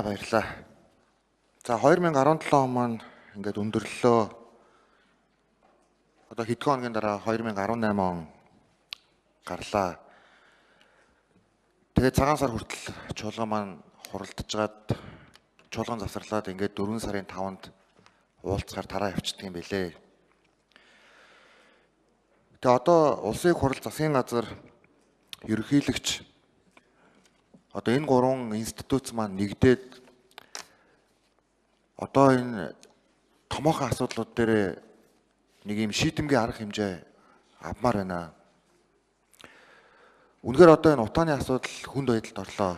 Баярлалаа. За 2017 он маань ингээд өндөрлөө. Одоо хэдхэн хоногийн дараа 2018 он гарлаа. Тэгээд цагаан сар хүртэл чуулган маань хуралдажгаад чуулган завсарлаад ингээд 4 сарын 5-нд уулзгаар тараа явчихдаг юм билээ. Тэгээд одоо улсын хурал засгийн газар ерөнхийлөгч одоо энэ гурван институт маань нэгдээд одоо энэ томоохон асуудлууд дээр нэг юм шийдэмгий арга хэмжээ авмаар байна. Үнэхээр одоо энэ утааны асуудал хүнд байдалд орлоо.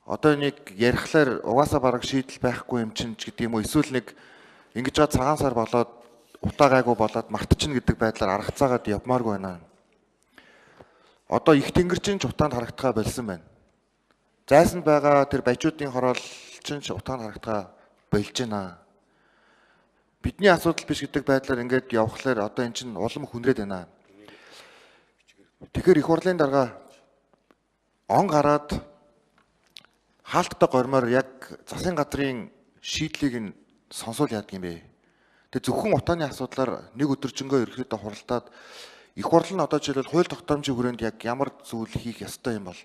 Одоо нэг ярихлаар угаасаа бараг шийдэл байхгүй юм чинь гэдэг юм уу, эсвэл нэг ингэж байгаа цагаан сар болоод утаа гайгүй болоод мартчихна гэдэг байдлаар аргацаагаад явмааргүй байна. Одоо их тэнгэрчин ч утаанд харагдахаа болсон байна. Зайсанд байгаа тэр баячуудын хороол ч утаанд харагдахаа болж байна. Бидний асуудал биш гэдэг байдлаар ингээд явхлаар одоо эн чинь улам хүндрээд байна. Тэгэхээр их хурлын дарга он гараад хаалттай гормоор яг засгийн газрын шийдлийг нь сонсуул яадаг юм бэ. Тэгээ зөвхөн утааны асуудлаар нэг өдөржингөө ерөөхдөө хуралдаад их хурл нь одоо жишээлбэл хууль тогтоомжийн хүрээнд яг ямар зүйл хийх ёстой юм бол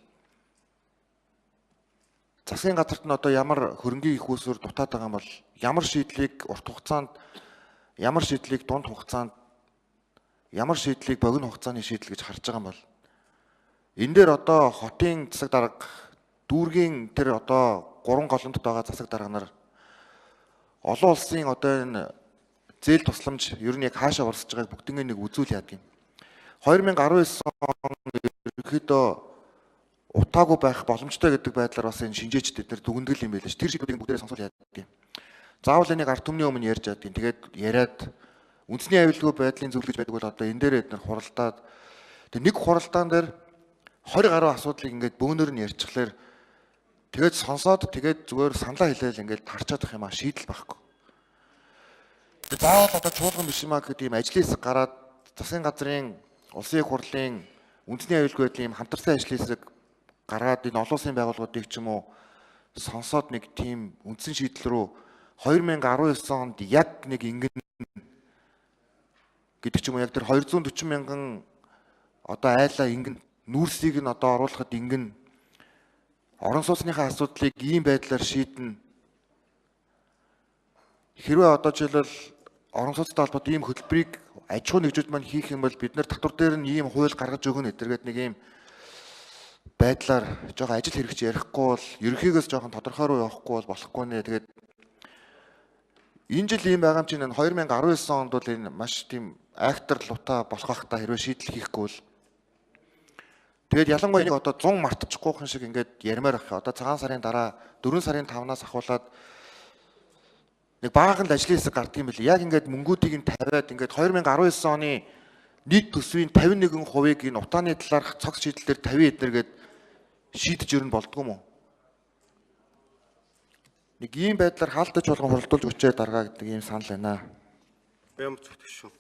засгийн газарт нь одоо ямар хөрөнгийн их усүр дутаад байгаа юм бол ямар шийдлийг урт хугацаанд, ямар шийдлийг дунд хугацаанд, ямар шийдлийг богино хугацааны шийдэл гэж харж байгаа юм бол энэ дээр одоо хотын засаг дарга, дүүргийн тэр одоо 3 голомтод байгаа засаг дарга нар олон улсын одоо энэ зээл тусламж ер нь яг хаашаа урсж байгааг бүгднийг нэг үзүүл яадаг юм. 2019 он ерөнхийдөө утаагүй байх боломжтой гэдэг байдлаар бас энэ шинжээч бид нар дүгнэтгэл юм байлаа ш. Тэр шийдвэрийг бүгдээрээ сонсуул яадаг юм. Заавал энийг ард түмний өмнө ярьж яадаг юм. Тэгээд яриад үндэсний аюулгүй байдлын зөвлөж байдаг бол одоо энэ дээр эдгээр хуралдаад тэг нэг хуралдаан дээр 20 гаруй асуудлыг ингээд бөөнөр нь ярьчихлаар тэгээд сонсоод тэгээд зүгээр саналаа хэлээл ингээд тарчаад ах юм а шийдэл байхгүй. Тэгээд заавал одоо чуулган биш юм а гэдэг юм ажлын хэсэг гараад засгийн газрын улсын их хурлын үндэсний аюулгүй байдлын хамтарсан ажлын хэсэг гараад энэ олон улсын байгууллагуудыг ч юм уу сонсоод нэг тийм үндсэн шийдэл рүү 2019 онд яг нэг ингэн гэдэг ч юм уу яг тэр 240 мянган одоо айлаа ингэн нүүрсийг нь одоо оруулахад ингэн орон сууцныхаа асуудлыг ийм байдлаар шийднэ. Хэрвээ одоо жишээлбэл орон сууцтай холбоотой ийм хөтөлбөрийг аж ахуй нэгжүүд маань хийх юм бол бид нар татвар дээр нь ийм хууль гаргаж өгнө гэдэргээд нэг ийм байдлаар жоохон ажил хэрэгч ярихгүй бол ерөнхийгөөс жоохон тодорхой руу явахгүй бол болохгүй нэ. Тэгээд энэ жил ийм байгаа юм чинь 2019 онд бол энэ маш тийм актер лута болох байх та хэрвээ шийдэл хийхгүй бол тэгээд ялангуяа нэг одоо 100 мартчихгүй хүн шиг ингээд ярмаар байх. Одоо цагаан сарын дараа 4 сарын 5-наас ахуулаад нэг баахан л ажлын хэсэг гардыг юм билээ. Яг ингээд мөнгүүдийг нь тавиад ингээд 2019 оны нийт төсвийн 51%-ийг энэ утааны талаарх цогц шийдлээр 50 эднэргээд шийдэж өрн болдгоо юм уу? Нэг ийм байдлаар хаалттай чуулган хуралдуулж өчөө даргаа гэдэг ийм санал байна. Баян зүтгэж шүү.